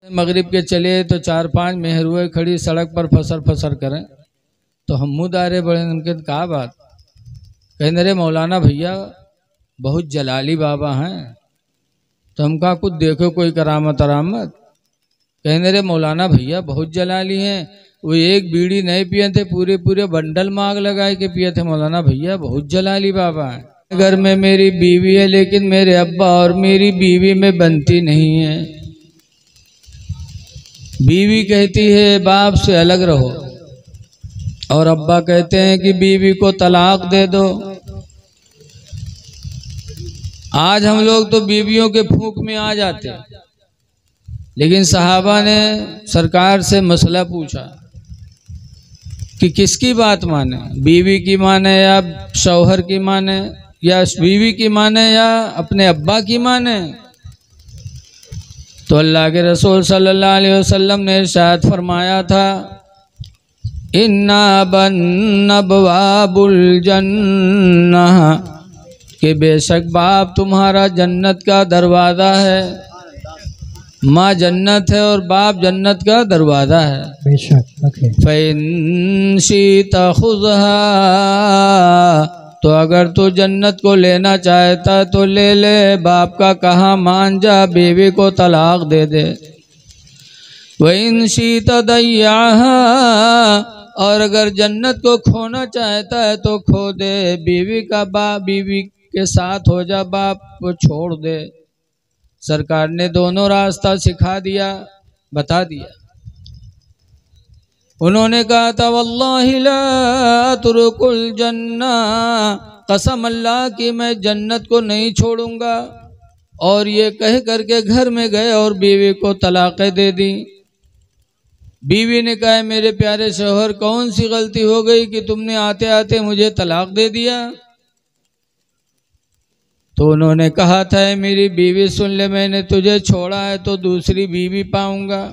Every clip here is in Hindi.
मगरिब के चले तो 4-5 मेहरुए खड़ी सड़क पर फसर फसर करें तो हम मुँह दारे बड़े उनके कहा बात कहने रे मौलाना भैया बहुत जलाली बाबा हैं। तो हम कहा कुछ देखो कोई करामत अरामत। कहने रे मौलाना भैया बहुत जलाली हैं, वो एक बीड़ी नहीं पिए थे पूरे पूरे बंडल मांग लगाए के पिए थे। मौलाना भैया बहुत जलाली बाबा हैं। घर में मेरी बीवी है लेकिन मेरे अब्बा और मेरी बीवी में बनती नहीं है। बीवी कहती है बाप से अलग रहो और अब्बा कहते हैं कि बीवी को तलाक दे दो। आज हम लोग तो बीवियों के फूंक में आ जाते हैं, लेकिन सहाबा ने सरकार से मसला पूछा कि किसकी बात माने, बीवी की माने या शौहर की माने, या बीवी की माने या अपने अब्बा की माने। तो अल्लाह के रसूल सल्लल्लाहु अलैहि वसल्लम ने इरशाद फरमाया था इन्ना बन्नबवाबुल जन्नह कि बेशक बाप तुम्हारा जन्नत का दरवाज़ा है। माँ जन्नत है और बाप जन्नत का दरवाज़ा है। बेशक फ़इन शीता खुज़हा तो अगर तू जन्नत को लेना चाहता तो ले ले, बाप का कहा मान जा, बीवी को तलाक दे दे। वइन शीता दय्याहा और अगर जन्नत को खोना चाहता है तो खो दे, बीवी का बाप बीवी के साथ हो जा, बाप को छोड़ दे। सरकार ने दोनों रास्ता सिखा दिया, बता दिया। उन्होंने कहा था वल्लाहि ला तुरुकुल जन्ना, कसम अल्लाह की मैं जन्नत को नहीं छोड़ूंगा। और ये कह करके घर में गए और बीवी को तलाक़ें दे दी। बीवी ने कहा मेरे प्यारे शौहर कौन सी गलती हो गई कि तुमने आते आते मुझे तलाक दे दिया। तो उन्होंने कहा था मेरी बीवी सुन ले, मैंने तुझे छोड़ा है तो दूसरी बीवी पाऊंगा,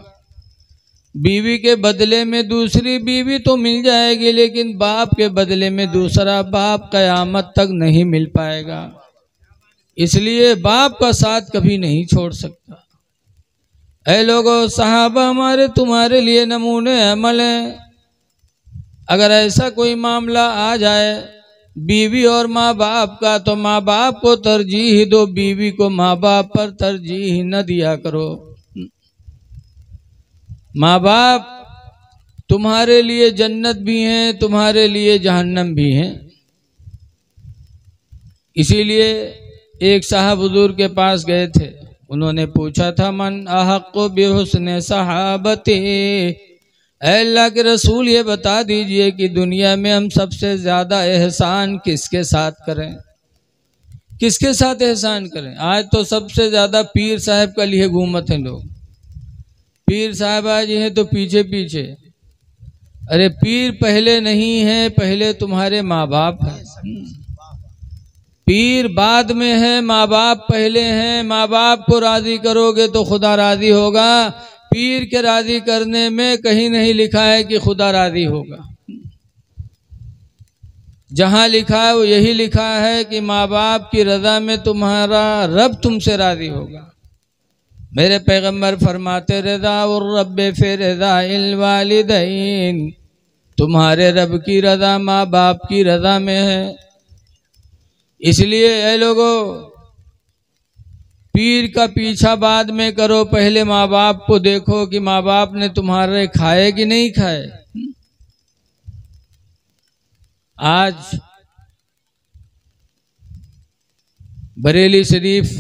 बीवी के बदले में दूसरी बीवी तो मिल जाएगी, लेकिन बाप के बदले में दूसरा बाप कयामत तक नहीं मिल पाएगा। इसलिए बाप का साथ कभी नहीं छोड़ सकता। ऐ लोगों, सहाबा हमारे तुम्हारे लिए नमूने अमल हैं। अगर ऐसा कोई मामला आ जाए बीवी और माँ बाप का तो माँ बाप को तरजीह दो, बीवी को माँ बाप पर तरजीह न दिया करो। माँ बाप तुम्हारे लिए जन्नत भी हैं, तुम्हारे लिए जहन्नम भी हैं। इसीलिए एक साहब हुजूर के पास गए थे, उन्होंने पूछा था मन अहक्कु बिहुस्न सहाबती, अल्लाह के रसूल ये बता दीजिए कि दुनिया में हम सबसे ज़्यादा एहसान किसके साथ करें, किसके साथ एहसान करें। आज तो सबसे ज़्यादा पीर साहब का लिए घूमत हैं लोग। पीर साहब आज हैं तो पीछे पीछे, अरे पीर पहले नहीं है, पहले तुम्हारे माँ बाप हैं। पीर बाद में है, माँ बाप पहले हैं। माँ बाप को राज़ी करोगे तो खुदा राज़ी होगा। पीर के राज़ी करने में कहीं नहीं लिखा है कि खुदा राज़ी होगा। जहाँ लिखा है वो यही लिखा है कि माँ बाप की रज़ा में तुम्हारा रब तुमसे राज़ी होगा। मेरे पैगम्बर फरमाते रज़ा और रब फिर रज़ा इल वालिदैन, तुम्हारे रब की रज़ा माँ बाप की रज़ा में है। इसलिए ऐ लोगों, पीर का पीछा बाद में करो, पहले माँ बाप को देखो कि माँ बाप ने तुम्हारे खाए कि नहीं खाए। आज बरेली शरीफ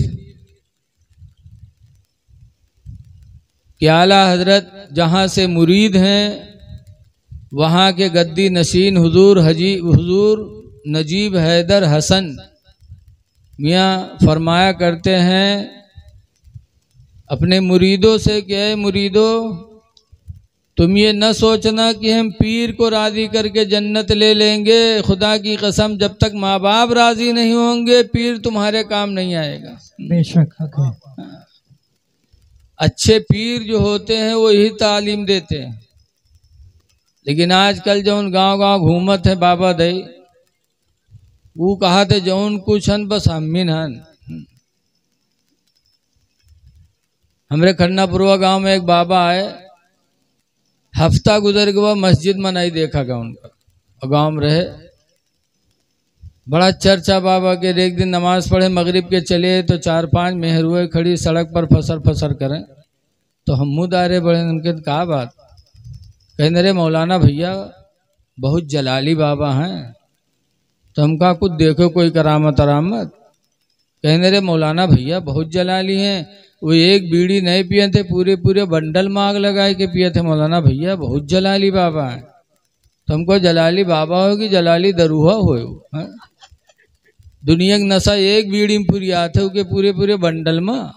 के आला हजरत जहाँ से मुरीद हैं, वहाँ के गद्दी नशीन हुजूर नजीब हैदर हसन मियाँ फरमाया करते हैं अपने मुरीदों से कि ऐ मुरीदों, तुम ये न सोचना कि हम पीर को राज़ी करके जन्नत ले लेंगे। खुदा की कसम जब तक माँ बाप राज़ी नहीं होंगे पीर तुम्हारे काम नहीं आएगा। बेशक अच्छे पीर जो होते हैं वो यही तालीम देते हैं। लेकिन आजकल जो उन गांव-गांव घूमत है बाबा दई, वो कहा थे जौन कुछ हन बस हमिन हन। हमारे खन्नापुरवा गांव में एक बाबा आए, हफ्ता गुजर गया, मस्जिद में नहीं देखा गया उनका, और गांव में रहे। बड़ा चर्चा बाबा के। एक दिन नमाज पढ़े मगरिब के, चले तो 4-5 मेहरुए खड़ी सड़क पर फसर फसर करें, तो हम मुँह दारे बड़े। उनके कहा बात, कहने रे मौलाना भैया बहुत जलाली बाबा हैं। तो हम कहा कुछ देखो कोई करामत अरामत। कहने रे मौलाना भैया बहुत जलाली हैं, वो एक बीड़ी नहीं पिए थे, पूरे पूरे बंडल में आग लगाए के पिए थे। मौलाना भैया बहुत जलाली बाबा हैं। तो हमको जलाली बाबा हो कि जलाली दरूहा हो, दुनिया की नशा एक बीड़ी में पूरी आते हो के पूरे पूरे बंडल में।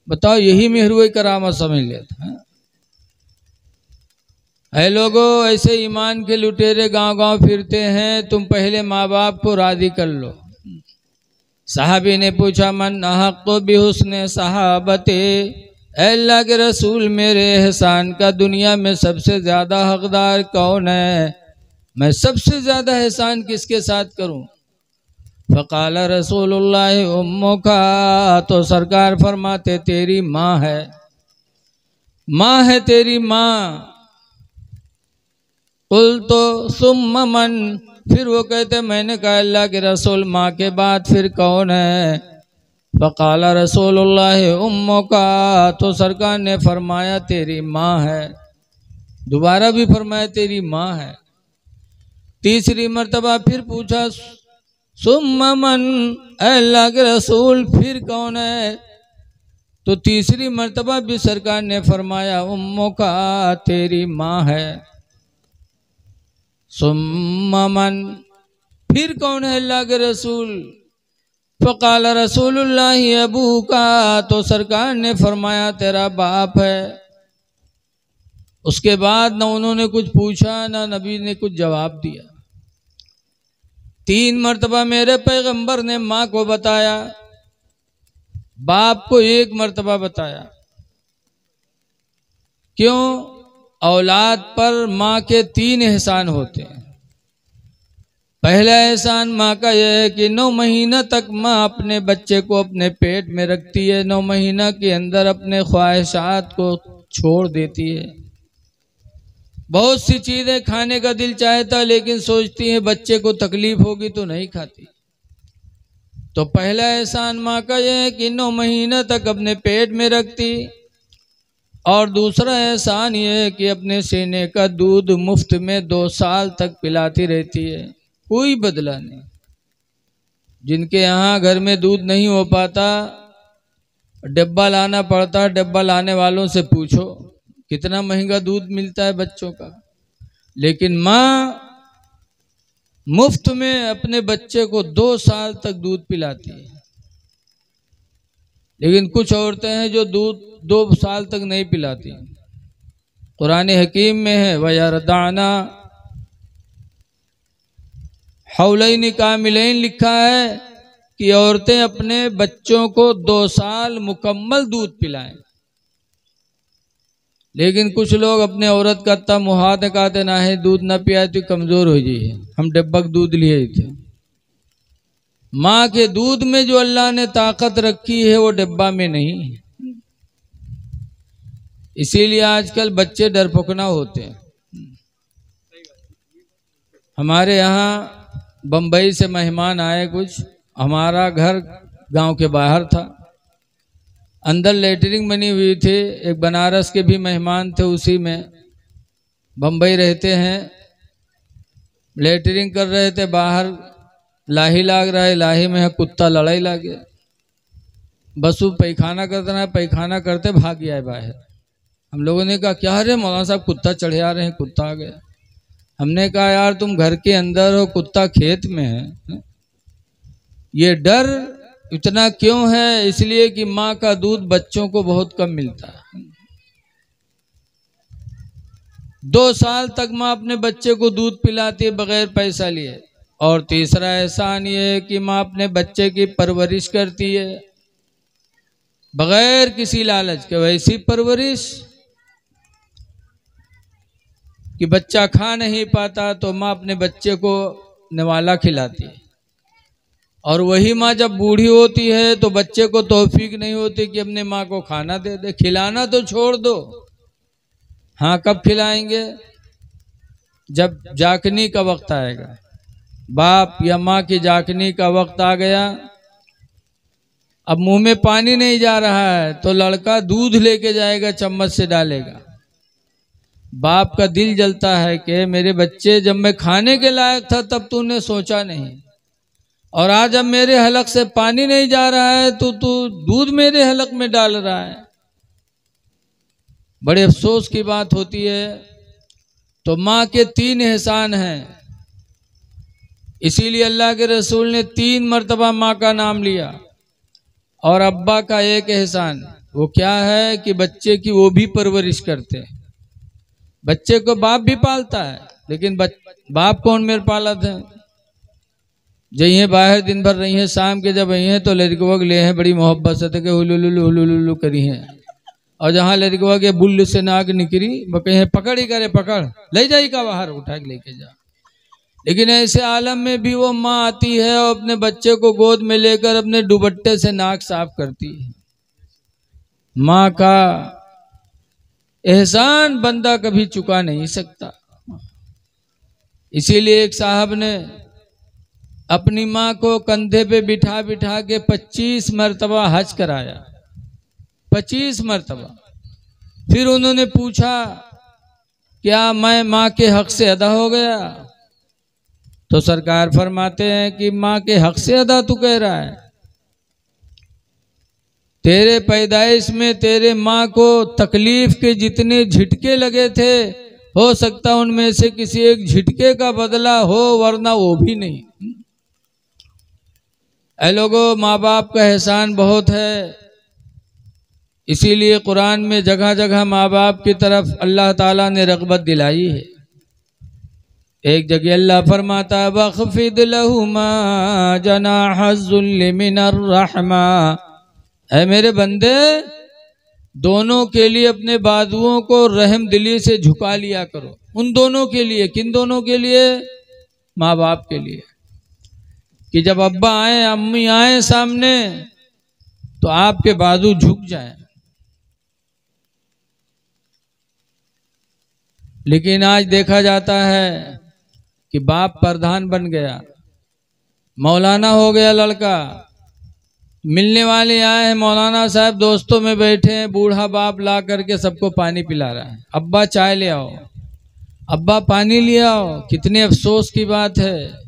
बताओ, यही मेहरुए करामत समझ लेते हैं। ऐ लोगों, ऐसे ईमान के लुटेरे गांव गांव फिरते हैं, तुम पहले माँ बाप को राजी कर लो। साहबी ने पूछा, मन अहक़्क़ु बिहुस्ने सहाबते, अल्लाह के रसूल मेरे एहसान का दुनिया में सबसे ज्यादा हकदार कौन है? मैं सबसे ज्यादा एहसान किसके साथ करूं? फ़क़ाल रसूलुल्लाह उम्मुका, तो सरकार फरमाते तेरी माँ है, माँ है तेरी माँ। कुल तो सुम्मा मन, फिर वो कहते मैंने कहा अल्लाह के रसूल माँ के बाद फिर कौन है? फ़क़ाल रसूलुल्लाह उम्मुका, तो सरकार ने फरमाया तेरी माँ है। दोबारा भी फरमाया तेरी माँ है। तीसरी मर्तबा फिर पूछा सुम्मा मन, अल्लाह के रसूल फिर कौन है? तो तीसरी मर्तबा भी सरकार ने फरमाया उम्मुका, तेरी माँ है। सुम्मा मन, फिर कौन है अल्लाह के रसूल? फ़क़ाल रसूलुल्लाह अबूका, तो सरकार ने फरमाया तेरा बाप है। उसके बाद न उन्होंने कुछ पूछा ना नबी ने कुछ जवाब दिया। 3 मर्तबा मेरे पैगंबर ने माँ को बताया, बाप को 1 मर्तबा बताया। क्यों? औलाद पर माँ के 3 एहसान होते हैं। पहला एहसान माँ का यह है कि 9 महीना तक माँ अपने बच्चे को अपने पेट में रखती है, 9 महीना के अंदर अपने ख्वाहिशात को छोड़ देती है। बहुत सी चीजें खाने का दिल चाहता लेकिन सोचती है बच्चे को तकलीफ होगी तो नहीं खाती। तो पहला एहसान माँ का यह है कि 9 महीना तक अपने पेट में रखती, और दूसरा एहसान यह है कि अपने सीने का दूध मुफ्त में 2 साल तक पिलाती रहती है, कोई बदला नहीं। जिनके यहाँ घर में दूध नहीं हो पाता, डब्बा लाना पड़ता, डब्बा लाने वालों से पूछो कितना महंगा दूध मिलता है बच्चों का। लेकिन माँ मुफ्त में अपने बच्चे को 2 साल तक दूध पिलाती है। लेकिन कुछ औरतें हैं जो दूध 2 साल तक नहीं पिलाती। कुरान हकीम में है वयरदाना हौलैन कामिलैन, लिखा है कि औरतें अपने बच्चों को 2 साल मुकम्मल दूध पिलाएं। लेकिन कुछ लोग अपने औरत का इतना मुहाद कहते ना है दूध ना पिया तो कमजोर हो जाइए। हम डब्बक दूध लिए थे। माँ के दूध में जो अल्लाह ने ताकत रखी है वो डब्बा में नहीं। इसीलिए आजकल बच्चे डरपोकना होते हैं। हमारे यहाँ बम्बई से मेहमान आए कुछ, हमारा घर गांव के बाहर था, अंदर लेटरिंग बनी हुई थी। एक बनारस के भी मेहमान थे, उसी में बम्बई रहते हैं, लेटरिंग कर रहे थे। बाहर लाही लाग रहा है, लाही में कुत्ता लड़ाई लग गया। बस वो पैखाना करता है, पैखाना करते भाग गया है बाहर। हम लोगों ने कहा क्या रे मौलाना साहब कुत्ता चढ़े आ रहे हैं, कुत्ता आ गया। हमने कहा यार तुम घर के अंदर हो, कुत्ता खेत में है। ये डर इतना क्यों है? इसलिए कि माँ का दूध बच्चों को बहुत कम मिलता है। 2 साल तक माँ अपने बच्चे को दूध पिलाती है बगैर पैसा लिए। और तीसरा एहसान ये है कि माँ अपने बच्चे की परवरिश करती है बगैर किसी लालच के। वैसी परवरिश कि बच्चा खा नहीं पाता तो माँ अपने बच्चे को निवाला खिलाती है। और वही माँ जब बूढ़ी होती है तो बच्चे को तौफीक नहीं होती कि अपने माँ को खाना दे दे। खिलाना तो छोड़ दो, हाँ कब खिलाएंगे? जब जाकनी का वक्त आएगा। बाप या माँ की जाकनी का वक्त आ गया, अब मुंह में पानी नहीं जा रहा है तो लड़का दूध लेके जाएगा, चम्मच से डालेगा। बाप का दिल जलता है कि मेरे बच्चे, जब मैं खाने के लायक था तब तूने सोचा नहीं, और आज अब मेरे हलक से पानी नहीं जा रहा है तो तू दूध मेरे हलक में डाल रहा है। बड़े अफसोस की बात होती है। तो माँ के 3 एहसान हैं, इसीलिए अल्लाह के रसूल ने 3 मर्तबा माँ का नाम लिया। और अब्बा का 1 एहसान, वो क्या है कि बच्चे की वो भी परवरिश करते हैं। बच्चे को बाप भी पालता है, लेकिन बाप कौन मेरे पालत है? जइए बाहर दिन भर रही हैं, शाम के जब आई हैं तो लड़कवा ले हैं बड़ी मोहब्बत से के हुलुलुलु करी हैं, और जहाँ लड़कवा के बुल्ल से नाक निकली वो कहीं पकड़ ही करे, पकड़ ले जाई का बाहर उठा के लेके जा। लेकिन ऐसे आलम में भी वो माँ आती है और अपने बच्चे को गोद में लेकर अपने दुपट्टे से नाक साफ करती है। माँ का एहसान बंदा कभी चुका नहीं सकता। इसीलिए एक साहब ने अपनी माँ को कंधे पे बिठा बिठा के 25 मरतबा हज कराया, 25 मरतबा। फिर उन्होंने पूछा क्या मैं माँ के हक से अदा हो गया? तो सरकार फरमाते हैं कि माँ के हक से अदा तू कह रहा है? तेरे पैदाइश में तेरे माँ को तकलीफ के जितने झटके लगे थे, हो सकता उनमें से किसी एक झटके का बदला हो, वरना वो भी नहीं। ऐ लोगों, माँ बाप का एहसान बहुत है। इसीलिए कुरान में जगह जगह माँ बाप की तरफ अल्लाह ताला ने रग़बत दिलाई है। एक जगह अल्लाह फरमाता वख़्फ़िद लहुमा जनाहज़्ज़ुल्लि मिनर रहमा, ऐ मेरे बंदे दोनों के लिए अपने बाजुओं को रहम दिली से झुका लिया करो। उन दोनों के लिए, किन दोनों के लिए? माँ बाप के लिए। कि जब अब्बा आए अम्मी आए सामने तो आपके बाजू झुक जाएं। लेकिन आज देखा जाता है कि बाप प्रधान बन गया, मौलाना हो गया लड़का, मिलने वाले आए हैं, मौलाना साहब दोस्तों में बैठे हैं, बूढ़ा बाप ला करके सबको पानी पिला रहा है। अब्बा चाय ले आओ, अब्बा पानी ले आओ। कितने अफसोस की बात है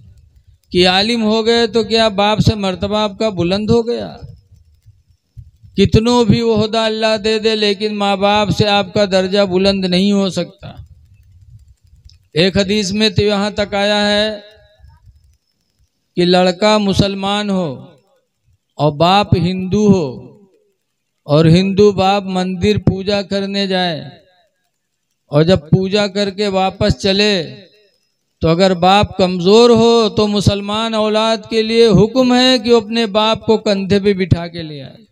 कि आलिम हो गए तो क्या बाप से मर्तबा आपका बुलंद हो गया? कितनों भी ओहदा अल्लाह दे दे, लेकिन माँ बाप से आपका दर्जा बुलंद नहीं हो सकता। एक हदीस में तो यहाँ तक आया है कि लड़का मुसलमान हो और बाप हिंदू हो, और हिंदू बाप मंदिर पूजा करने जाए, और जब पूजा करके वापस चले तो अगर बाप कमजोर हो तो मुसलमान औलाद के लिए हुक्म है कि वो अपने बाप को कंधे पे बिठा के ले आए।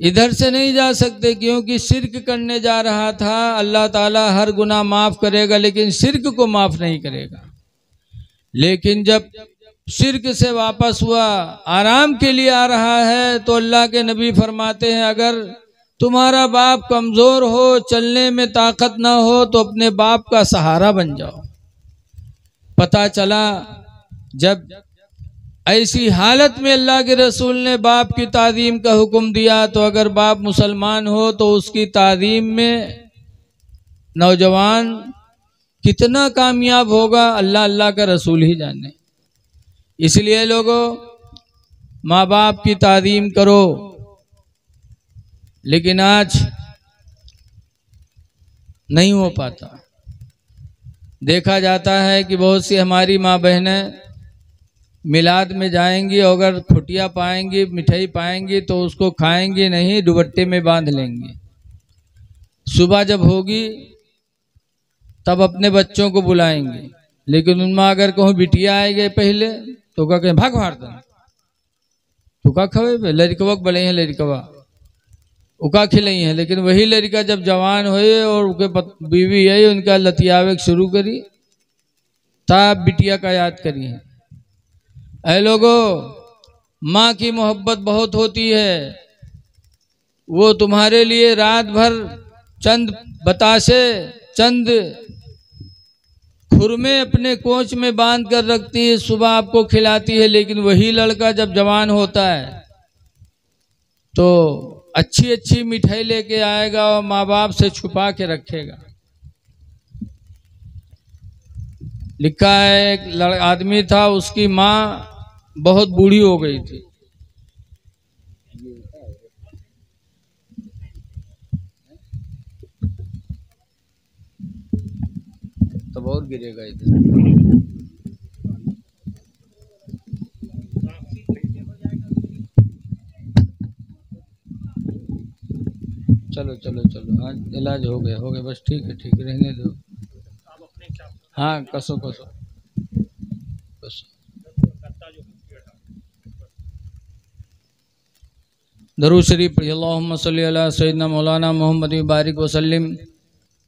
इधर से नहीं जा सकते क्योंकि शिर्क करने जा रहा था। अल्लाह ताला हर गुनाह माफ करेगा लेकिन शिर्क को माफ नहीं करेगा। लेकिन जब शिर्क से वापस हुआ, आराम के लिए आ रहा है, तो अल्लाह के नबी फरमाते हैं अगर तुम्हारा बाप कमजोर हो, चलने में ताकत ना हो, तो अपने बाप का सहारा बन जाओ। पता चला जब ऐसी हालत में अल्लाह के रसूल ने बाप की ताज़ीम का हुक्म दिया, तो अगर बाप मुसलमान हो तो उसकी ताज़ीम में नौजवान कितना कामयाब होगा, अल्लाह अल्लाह का रसूल ही जाने। इसलिए लोगों, माँ बाप की ताज़ीम करो। लेकिन आज नहीं हो पाता। देखा जाता है कि बहुत सी हमारी माँ बहनें मिलाद में जाएंगी, और अगर खुटिया पाएंगी, मिठाई पाएंगी तो उसको खाएंगी नहीं, दुपट्टे में बांध लेंगी। सुबह जब होगी तब अपने बच्चों को बुलाएंगे, लेकिन उनमें अगर कहूँ बिटिया आए गए पहले तो क्या कहें भाग भाग तो का खवे लड़कवा बले हैं, लड़कवा उका खिलाई है। लेकिन वही लड़का जब जवान हुए और उनके बीवी है उनका लतियावे शुरू करी, तब बिटिया का याद करी है। ऐ लोगों, माँ की मोहब्बत बहुत होती है। वो तुम्हारे लिए रात भर चंद बतासे, चंद खुरमे अपने कोच में बांध कर रखती है, सुबह आपको खिलाती है। लेकिन वही लड़का जब जवान होता है तो अच्छी अच्छी मिठाई लेके आएगा और माँ बाप से छुपा के रखेगा। लिखा है एक आदमी था, उसकी माँ बहुत बूढ़ी हो गई थी। तब और गिरेगा इधर। चलो चलो चलो, हाँ इलाज हो गया बस, ठीक है रहने दो। हाँ कसो कसो कसो। दरूद शरीफ पढ़िए। अल्लाहुम्मा सल्ली अला सय्यिदना मौलाना मोहम्मद बारिक वसल्लिम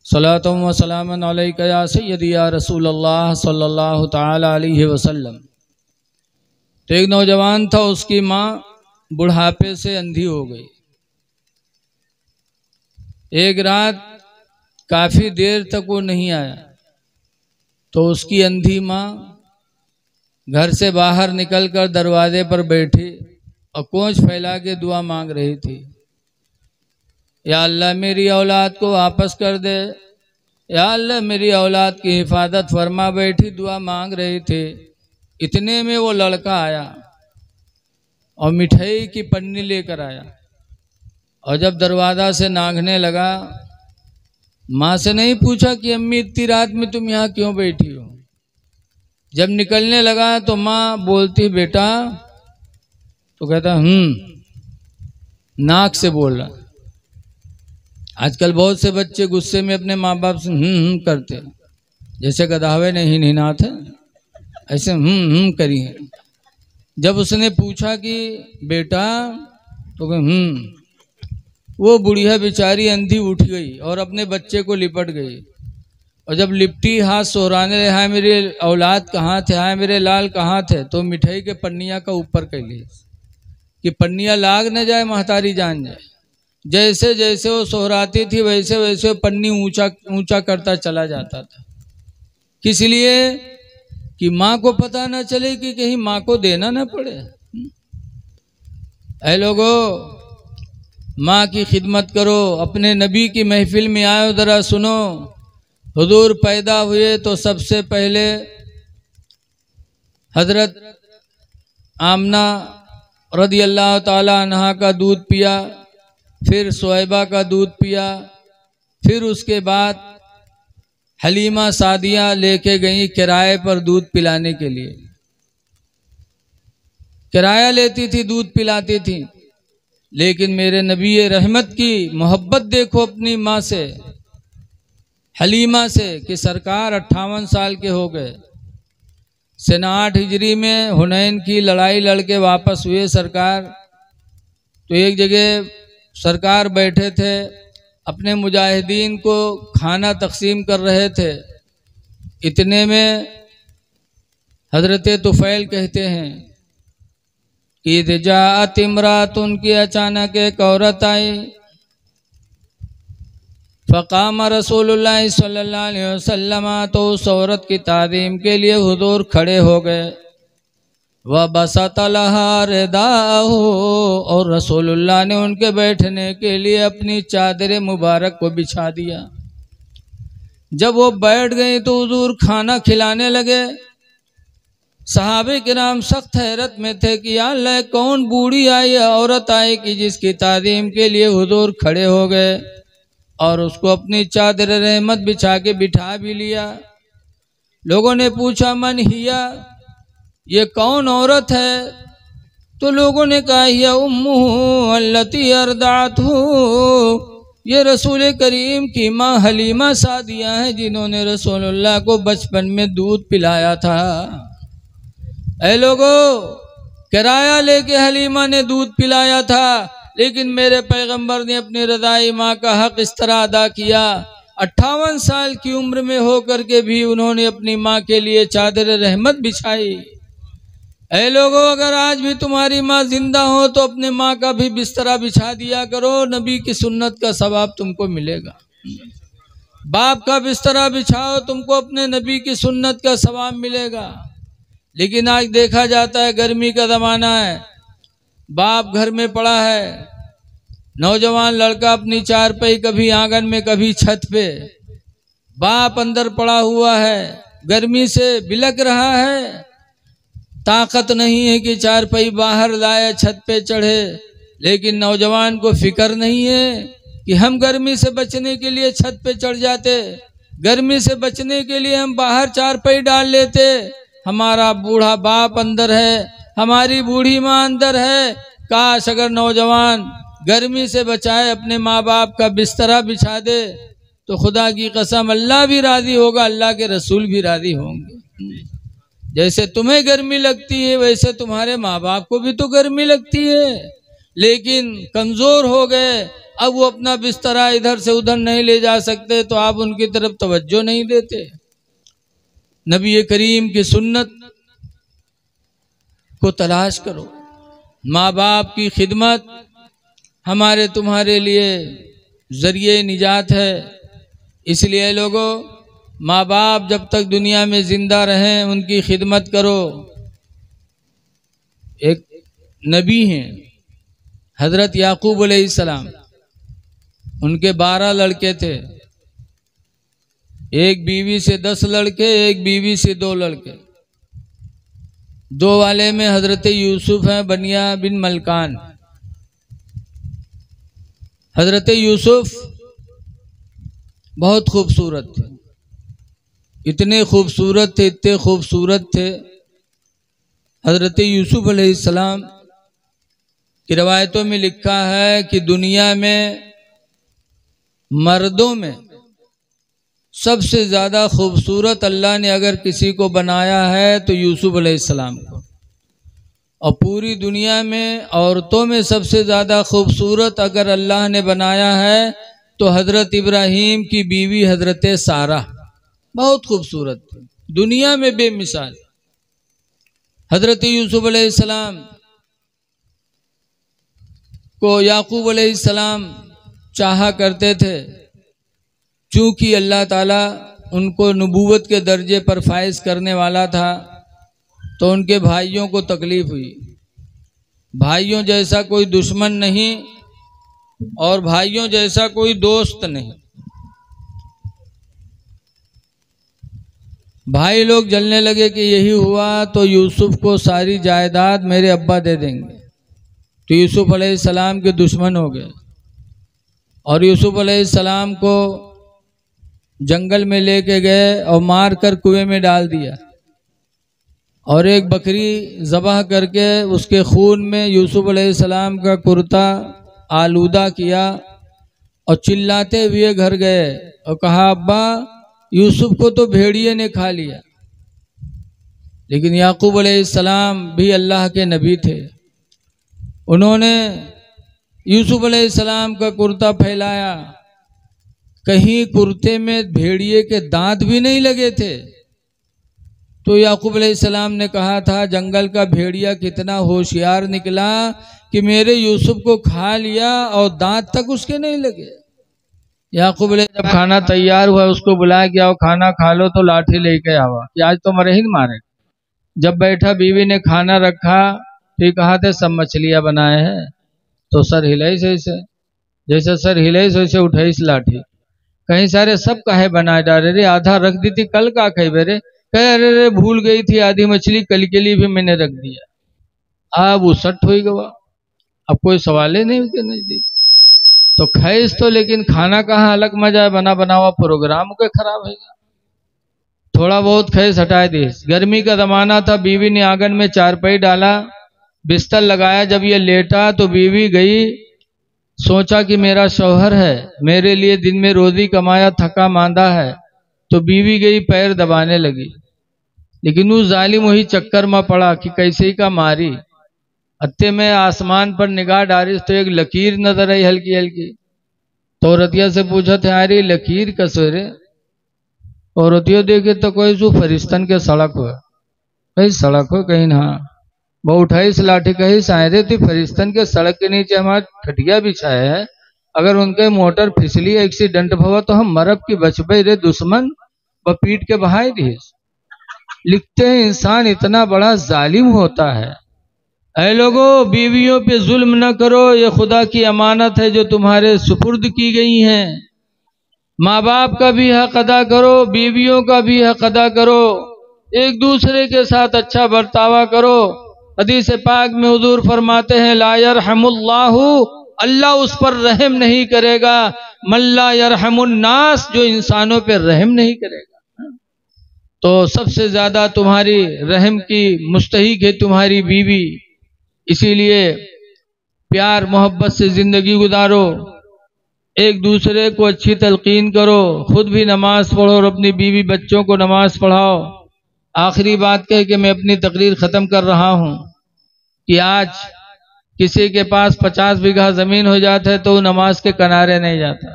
सलातुम व सलामन अलैका या सय्यदी या रसूल अल्लाह सल्लल्लाहु ताला अलैहि वसल्लम। तो एक नौजवान था, उसकी माँ बुढ़ापे से अंधी हो गई। एक रात काफी देर तक वो नहीं आया तो उसकी अंधी माँ घर से बाहर निकलकर दरवाजे पर बैठी और कोंच फैला के दुआ मांग रही थी। या अल्लाह मेरी औलाद को वापस कर दे, या अल्लाह मेरी औलाद की हिफाजत फरमा, बैठी दुआ मांग रही थी। इतने में वो लड़का आया और मिठाई की पन्नी लेकर आया और जब दरवाज़ा से नांगने लगा, माँ से नहीं पूछा कि अम्मी इतनी रात में तुम यहाँ क्यों बैठी हो। जब निकलने लगा तो माँ बोलती बेटा, तो कहता नाक से बोल रहा। आजकल बहुत से बच्चे गुस्से में अपने माँ बाप से करते, जैसे गधावे नहीं निनाथ है ऐसे करी है। जब उसने पूछा कि बेटा, तो वो बुढ़िया बेचारी अंधी उठ गई और अपने बच्चे को लिपट गई। और जब लिपटी हाथ सोहराने रहे, हाय मेरे औलाद कहाँ थे, हाय मेरे लाल कहाँ थे, तो मिठाई के पन्निया का ऊपर कर ली कि पन्निया लाग न जाए, महतारी जान जाए। जैसे जैसे वो सोहराती थी वैसे वैसे पन्नी ऊंचा ऊंचा करता चला जाता था। किस लिए? कि माँ को पता ना चले, कि कहीं माँ को देना ना पड़े। ऐ लोगों, माँ की खिदमत करो। अपने नबी की महफिल में आए, जरा सुनो। हुजूर पैदा हुए तो सबसे पहले हजरत आमना रदी अल्लाह ताला अन्हा का दूध पिया, फिर सुहैबा का दूध पिया, फिर उसके बाद हलीमा सादिया लेके गई किराए पर दूध पिलाने के लिए। किराया लेती थी, दूध पिलाती थी। लेकिन मेरे नबी रहमत की मोहब्बत देखो अपनी माँ से, हलीमा से, कि सरकार 58 साल के हो गए। सन 8 हिजरी में हुनैन की लड़ाई लड़के वापस हुए सरकार। तो एक जगह सरकार बैठे थे, अपने मुजाहिदीन को खाना तकसीम कर रहे थे। इतने में हजरत तुफैल कहते हैं कि इज़ इमरात, उनकी अचानक एक औरत आई। फ़क़ाम रसूलुल्लाह सल्लल्लाहु अलैहि वसल्लम, तो उस औरत की ताज़ीम के लिए हुजूर खड़े हो गए। व बसत लहा रिदाहु, और रसूलुल्लाह ने उनके बैठने के लिए अपनी चादर मुबारक को बिछा दिया। जब वो बैठ गई तो हुजूर खाना खिलाने लगे। सहाबे किराम सख्त हैरत में थे कि या अल्लाह, कौन बूढ़ी आई औरत आई कि जिसकी ताज़ीम के लिए हुजूर खड़े हो गए और उसको अपनी चादर रहमत बिछा के बिठा भी लिया। लोगों ने पूछा मन हिया, ये कौन औरत है? तो लोगों ने कहा हिया उम्मुहु अल्लती अर्दातहु, ये रसूल करीम की माँ हलीमा सादिया है, जिन्होंने रसूलुल्लाह को बचपन में दूध पिलाया था। ऐ लोगों, किराया लेके हलीमा ने दूध पिलाया था, लेकिन मेरे पैगंबर ने अपनी रज़ाई माँ का हक इस तरह अदा किया। 58 साल की उम्र में होकर के भी उन्होंने अपनी माँ के लिए चादर रहमत बिछाई। ऐ लोगों, अगर आज भी तुम्हारी माँ जिंदा हो तो अपने माँ का भी बिस्तरा बिछा दिया करो, नबी की सुन्नत का सवाब तुमको मिलेगा। बाप का बिस्तरा बिछाओ, तुमको अपने नबी की सुन्नत का सवाब मिलेगा। लेकिन आज देखा जाता है, गर्मी का ज़माना है, बाप घर में पड़ा है, नौजवान लड़का अपनी चारपाई कभी आंगन में कभी छत पे, बाप अंदर पड़ा हुआ है, गर्मी से बिलक रहा है, ताकत नहीं है कि चारपाई बाहर लाए छत पे चढ़े। लेकिन नौजवान को फिक्र नहीं है कि हम गर्मी से बचने के लिए छत पे चढ़ जाते, गर्मी से बचने के लिए हम बाहर चारपाई डाल लेते। हमारा बूढ़ा बाप अंदर है, हमारी बूढ़ी माँ अंदर है, काश अगर नौजवान गर्मी से बचाए, अपने माँ बाप का बिस्तरा बिछा दे, तो खुदा की कसम अल्लाह भी राजी होगा, अल्लाह के रसूल भी राजी होंगे। जैसे तुम्हें गर्मी लगती है वैसे तुम्हारे माँ बाप को भी तो गर्मी लगती है, लेकिन कमजोर हो गए, अब वो अपना बिस्तरा इधर से उधर नहीं ले जा सकते, तो आप उनकी तरफ तवज्जो नहीं देते। नबी करीम की सुन्नत को तलाश करो। माँ बाप की खिदमत हमारे तुम्हारे लिए जरिए निजात है। इसलिए लोगों, माँ बाप जब तक दुनिया में जिंदा रहें उनकी खिदमत करो। एक नबी हैं हजरत याकूब अलैहिस्सलाम, उनके 12 लड़के थे, एक बीवी से 10 लड़के, एक बीवी से 2 लड़के। 2 वाले में हजरत यूसुफ हैं, बनिया बिन मलकान। हजरत यूसुफ बहुत खूबसूरत थे, इतने खूबसूरत थे, इतने खूबसूरत थे। हजरत यूसुफ अलैहिस्सलाम की रवायतों में लिखा है कि दुनिया में मर्दों में सबसे ज़्यादा खूबसूरत अल्लाह ने अगर किसी को बनाया है तो यूसुफ अलैहिस्सलाम को, और पूरी दुनिया में औरतों में सबसे ज़्यादा खूबसूरत अगर अल्लाह ने बनाया है तो हज़रत इब्राहीम की बीवी हज़रत सारा बहुत खूबसूरत थी, दुनिया में बेमिसाल। हज़रत यूसुफ अलैहिस्सलाम को याकूब अलैहिस्सलाम चाहा करते थे, चूँकि अल्लाह ताला उनको नबूवत के दर्जे पर फाइज करने वाला था, तो उनके भाइयों को तकलीफ हुई। भाइयों जैसा कोई दुश्मन नहीं और भाइयों जैसा कोई दोस्त नहीं। भाई लोग जलने लगे कि यही हुआ तो यूसुफ को सारी जायदाद मेरे अब्बा दे देंगे, तो यूसुफ अलैहिस्सलाम के दुश्मन हो गए और यूसुफ अलैहिस्सलाम को जंगल में लेके गए और मार कर कुएं में डाल दिया, और एक बकरी ज़बह करके उसके खून में यूसुफ अलैहिस्सलाम का कुर्ता आलूदा किया और चिल्लाते हुए घर गए और कहा, अब्बा यूसुफ को तो भेड़िए ने खा लिया। लेकिन याकूब अलैहिस्सलाम भी अल्लाह के नबी थे, उन्होंने यूसुफ अलैहिस्सलाम का कुर्ता फैलाया, कहीं कुर्ते में भेड़िए के दांत भी नहीं लगे थे। तो याकूब अलैहिस्सलाम ने कहा था, जंगल का भेड़िया कितना होशियार निकला कि मेरे यूसुफ को खा लिया और दांत तक उसके नहीं लगे। याकूब अलैहिस्सलाम जब खाना तैयार हुआ उसको बुलाया कि आओ खाना खा लो, तो लाठी लेके आवा कि आज तो मरे ही मारे। जब बैठा बीवी ने खाना रखा, फिर कहा थे सब मछलियाँ बनाए हैं, तो सर हिलाई से जैसे सर हिलाई से वैसे उठाई इस लाठी, कहीं सारे सब काहे बनाए डाले रे, आधा रख दी थी कल का खाई बेरे, कहे अरे रे भूल गई थी आधी मछली कल के लिए भी मैंने रख दिया। अब वो सट हो गवा, अब कोई सवाल ही नहीं उसके नजदीक। तो खैस तो, लेकिन खाना कहाँ अलग मजा है, बना बनावा प्रोग्राम के खराब है। थोड़ा बहुत खैस हटा दी। गर्मी का जमाना था, बीवी ने आंगन में चारपाई डाला, बिस्तर लगाया। जब ये लेटा तो बीवी गई, सोचा कि मेरा शौहर है, मेरे लिए दिन में रोजी कमाया, थका मांदा है, तो बीवी गई पैर दबाने लगी। लेकिन उस जालिम वही चक्कर में पड़ा कि कैसे का मारी। अत्ते में आसमान पर निगाह डाली तो एक लकीर नजर आई हल्की हल्की। तो औरतिया से पूछा था, अरे लकीर कसोरे? औरतियों देखे तो कोई सो फरिश्तन के सड़क हो, कहीं सड़क हो कहीं ना। वो उठाई इस लाठी कही सायरे थी फरिश्तन के सड़क के नीचे हमारा खटिया बिछाया है, अगर उनके मोटर फिसली एक्सीडेंट भवा तो हम मरब की बचबे रे दुश्मन व पीट के बहाई दिए। लिखते हैं इंसान इतना बड़ा जालिम होता है। ऐ लोगों, बीवियों पे जुल्म न करो, ये खुदा की अमानत है जो तुम्हारे सुपुर्द की गई हैं। माँ बाप का भी हक अदा करो, बीवियों का भी हक अदा करो, एक दूसरे के साथ अच्छा बर्तावा करो। हदीस पाक में हुजूर फरमाते हैं ला यरहमुल्लाहु, अल्लाह उस पर रहम नहीं करेगा, मल्ला यरहमुन्नास, जो इंसानों पर रहम नहीं करेगा। तो सबसे ज्यादा तुम्हारी रहम की मुस्तहिक है तुम्हारी बीवी, इसीलिए प्यार मोहब्बत से जिंदगी गुजारो, एक दूसरे को अच्छी तलकीन करो, खुद भी नमाज पढ़ो और अपनी बीवी बच्चों को नमाज पढ़ाओ। आखिरी बात कह के मैं अपनी तकरीर ख़त्म कर रहा हूँ कि आज किसी के पास 50 बीघा ज़मीन हो जाता है तो वो नमाज के किनारे नहीं जाता।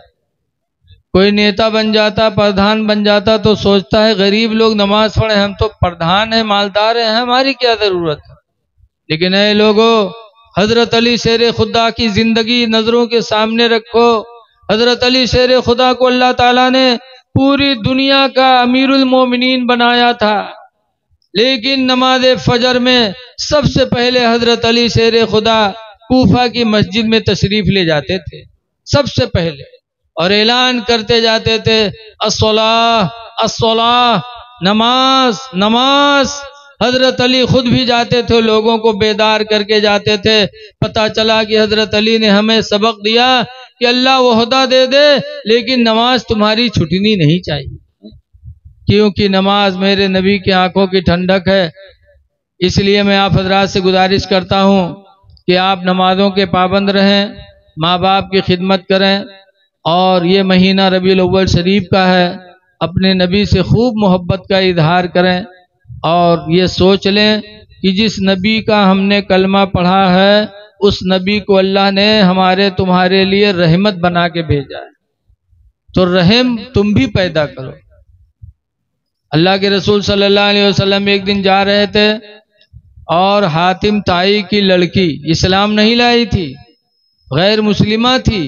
कोई नेता बन जाता, प्रधान बन जाता तो सोचता है गरीब लोग नमाज पढ़े, हम तो प्रधान हैं, मालदार हैं, हमारी क्या ज़रूरत है। लेकिन ऐ लोगों, हज़रत अली शेर खुदा की ज़िंदगी नज़रों के सामने रखो। हज़रत अली शेर खुदा को अल्लाह ताला ने पूरी दुनिया का अमीरुल मोमिनीन बनाया था, लेकिन नमाज फजर में सबसे पहले हजरत अली शेर खुदा कूफा की मस्जिद में तशरीफ ले जाते थे सबसे पहले, और ऐलान करते जाते थे अस्सलाह अस्सलाह, नमाज नमाज। हजरत अली खुद भी जाते थे, लोगों को बेदार करके जाते थे। पता चला कि हजरत अली ने हमें सबक दिया कि अल्लाह वहदा दे दे, लेकिन नमाज तुम्हारी छूटनी नहीं चाहिए, क्योंकि नमाज मेरे नबी की आंखों की ठंडक है। इसलिए मैं आप हजरात से गुजारिश करता हूँ कि आप नमाजों के पाबंद रहें, माँ बाप की खिदमत करें, और ये महीना रबीउल अव्वल शरीफ का है, अपने नबी से खूब मोहब्बत का इजहार करें, और ये सोच लें कि जिस नबी का हमने कलमा पढ़ा है उस नबी को अल्लाह ने हमारे तुम्हारे लिए रहमत बना के भेजा है, तो रहम तुम भी पैदा करो। अल्लाह के रसूल सल्लल्लाहु अलैहि वसल्लम एक दिन जा रहे थे और हातिम ताई की लड़की, इस्लाम नहीं लाई थी, गैर मुस्लिमा थी,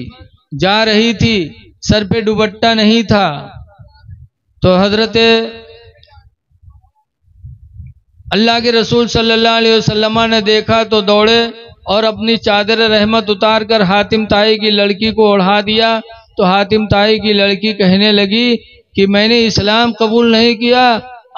जा रही थी, सर पे दुपट्टा नहीं था, तो हजरत अल्लाह के रसूल सल्लल्लाहु अलैहि वसल्लम ने देखा तो दौड़े और अपनी चादर रहमत उतार कर हातिम ताई की लड़की को ओढ़ा दिया। तो हातिम ताई की लड़की कहने लगी कि मैंने इस्लाम कबूल नहीं किया,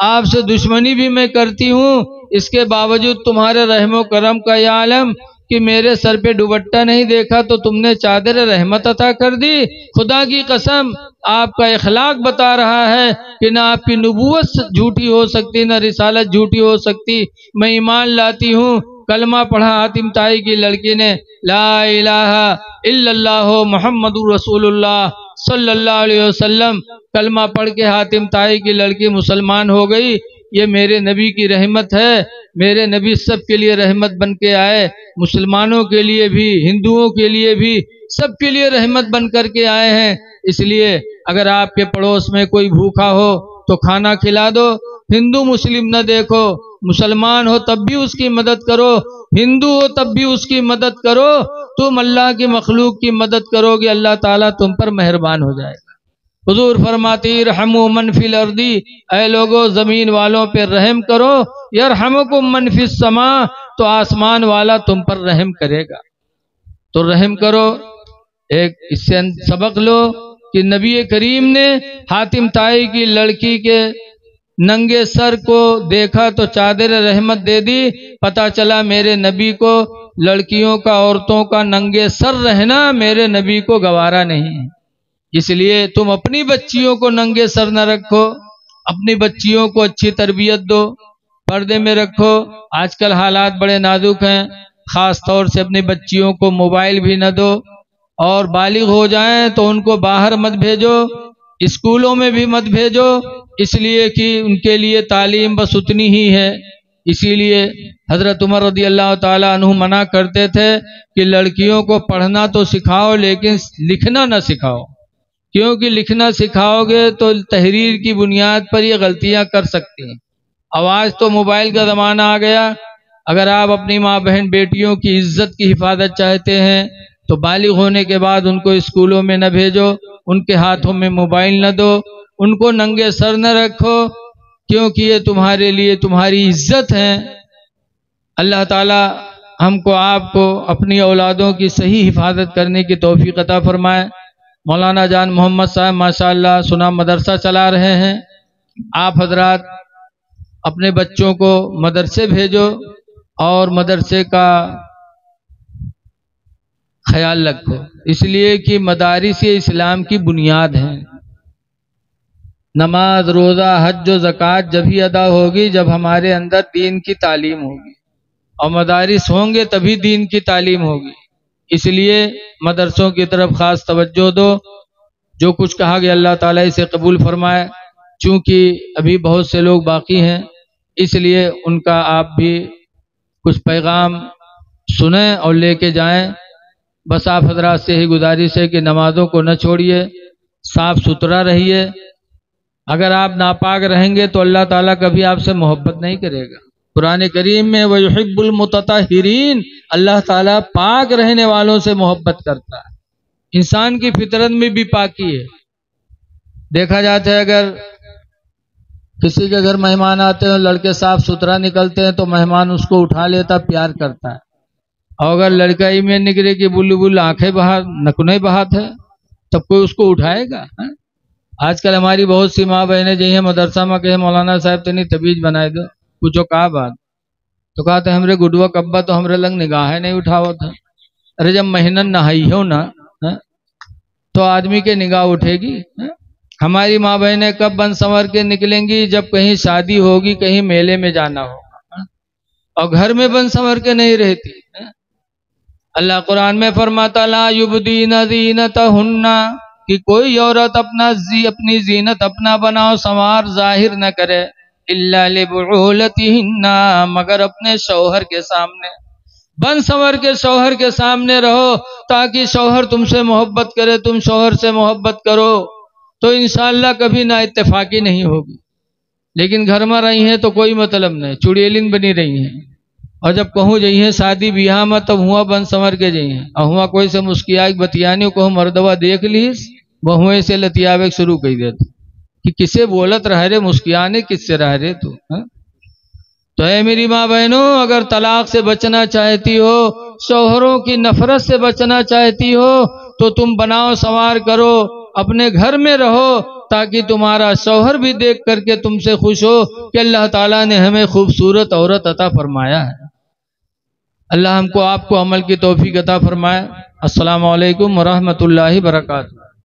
आपसे दुश्मनी भी मैं करती हूँ, इसके बावजूद तुम्हारे रहमो करम का या आलम कि मेरे सर पे दुपट्टा नहीं देखा तो तुमने चादर रहमत अता कर दी। खुदा की कसम, आपका इखलाक बता रहा है कि ना आपकी नबूवत झूठी हो सकती, ना रिसालत झूठी हो सकती। मैं ईमान लाती हूँ। कलमा पढ़ा हातिम ताई की लड़की ने, ला इलाहा इल्लल्लाह मुहम्मदुर रसूलुल्लाह सल्लल्लाहु अलैहि वसल्लम। कलमा पढ़ के हातिम ताई की लड़की मुसलमान हो गई। ये मेरे नबी की रहमत है, मेरे नबी सब के लिए रहमत बन के आए, मुसलमानों के लिए भी, हिंदुओं के लिए भी, सबके लिए रहमत बन करके आए हैं। इसलिए अगर आपके पड़ोस में कोई भूखा हो तो खाना खिला दो, हिंदू मुस्लिम न देखो, मुसलमान हो तब भी उसकी मदद करो, हिंदू हो तब भी उसकी मदद करो। तुम अल्लाह की मखलूक की मदद करोगे, अल्लाह ताला तुम पर मेहरबान हो जाएगा। हुजूर फरमाती रहमु मन फिल अर्दी, ऐ लोगो जमीन वालों पे रहम करो, यरहमुकुम मन फिस समा, तो आसमान वाला तुम पर रहम करेगा। तो रहम करो। एक इससे सबक लो कि नबी करीम ने हातिम ताई की लड़की के नंगे सर को देखा तो चादर रहमत दे दी। पता चला मेरे नबी को लड़कियों का, औरतों का नंगे सर रहना मेरे नबी को गवारा नहीं है। इसलिए तुम अपनी बच्चियों को नंगे सर न रखो, अपनी बच्चियों को अच्छी तरबियत दो, पर्दे में रखो। आजकल हालात बड़े नाजुक हैं, खास तौर से अपनी बच्चियों को मोबाइल भी न दो, और बालिग हो जाएं तो उनको बाहर मत भेजो, स्कूलों में भी मत भेजो, इसलिए कि उनके लिए तालीम बस उतनी ही है। इसीलिए हजरत उमर रदी अल्लाह ताला अन्हु मना करते थे कि लड़कियों को पढ़ना तो सिखाओ लेकिन लिखना न सिखाओ, क्योंकि लिखना सिखाओगे तो तहरीर की बुनियाद पर ये गलतियां कर सकती हैं। अब आज तो मोबाइल का ज़माना आ गया, अगर आप अपनी माँ बहन बेटियों की इज्जत की हिफाजत चाहते हैं तो बालिग होने के बाद उनको स्कूलों में न भेजो, उनके हाथों में मोबाइल न दो, उनको नंगे सर न रखो, क्योंकि ये तुम्हारे लिए तुम्हारी इज्जत है। अल्लाह ताला हमको आपको अपनी औलादों की सही हिफाजत करने की तौफीक अता फरमाए। मौलाना जान मोहम्मद साहब माशाअल्लाह सुना मदरसा चला रहे हैं। आप हजरात अपने बच्चों को मदरसे भेजो और मदरसे का ख्याल रखो, इसलिए कि मदारिस इस्लाम की बुनियाद है। नमाज, रोज़ा, हज और ज़कात जब ही अदा होगी जब हमारे अंदर दीन की तालीम होगी, और मदारिस होंगे तभी दीन की तालीम होगी। इसलिए मदरसों की तरफ ख़ास तवज्जो दो। जो कुछ कहा गया अल्लाह ताला इसे कबूल फरमाए। चूँकि अभी बहुत से लोग बाकी हैं, इसलिए उनका आप भी कुछ पैगाम सुने और लेके जाएं। बस आप हजरात से ही गुजारिश है कि नमाज़ों को न छोड़िए, साफ सुथरा रहिए। अगर आप नापाक रहेंगे तो अल्लाह ताला कभी आपसे मोहब्बत नहीं करेगा। कुरान करीम में व युहिब्बुल मुतताहिरीन, अल्लाह ताला पाक रहने वालों से मोहब्बत करता है। इंसान की फितरत में भी पाकी है। देखा जाता है अगर किसी के घर मेहमान आते हैं, लड़के साफ सुथरा निकलते हैं तो मेहमान उसको उठा लेता, प्यार करता है। और अगर लड़का ही में निकले कि बुल्लू बुल्लू आंखें बहा नकुने बहात है, तब कोई उसको उठाएगा? है? आजकल हमारी बहुत सी माँ बहनें जी हैं मदरसा में कहे मौलाना साहब तनी तबीज बनाए दो, पूछो कहा बात, तो कहा था हमरे गुडवा कब्बा तो हमरे लंग निगाह नहीं उठावा था। अरे जब मेहनत नहाई हो ना है? तो आदमी के निगाह उठेगी। है? हमारी माँ बहनें कब बन संवर के निकलेंगी? जब कहीं शादी होगी, कहीं मेले में जाना होगा, और घर में बन संवर के नहीं रहती। है? अल्लाह कुरान में फरमाता ला युबदीना ज़ीनतहुन्ना, कि कोई औरत अपनी जीनत अपना बनाओ संवार जाहिर न करे, इल्ला लिबुलतिहिन्ना, मगर अपने शौहर के सामने। बन संवर के शौहर के सामने रहो ताकि शौहर तुमसे मोहब्बत करे, तुम शौहर से मोहब्बत करो, तो इंशाअल्लाह कभी ना इत्तेफाकी नहीं होगी। लेकिन घर में रही हैं तो कोई मतलब नहीं, चुड़ैलिन बनी रही हैं। और जब कहूँ जाइए शादी ब्याह में तब हुआ बन संवर के जाइए, और हुआ कोई से मुस्किया बतियानी कहूँ मर्दवा देख लीस, बहुए से लतियावे शुरू कर देते कि किसे बोलत रह रे, मुस्कियाने किससे रह रे तू। तो है मेरी माँ बहनों, अगर तलाक से बचना चाहती हो, शौहरों की नफरत से बचना चाहती हो, तो तुम बनाओ संवार करो, अपने घर में रहो, ताकि तुम्हारा शौहर भी देख करके तुमसे खुश हो कि अल्लाह ताला ने हमें खूबसूरत औरत अता फरमाया है। अल्लाह हमको आपको अमल की तौफीक अता फरमाए। अस्सलामु अलैकुम व रहमतुल्लाहि व बरकातहू।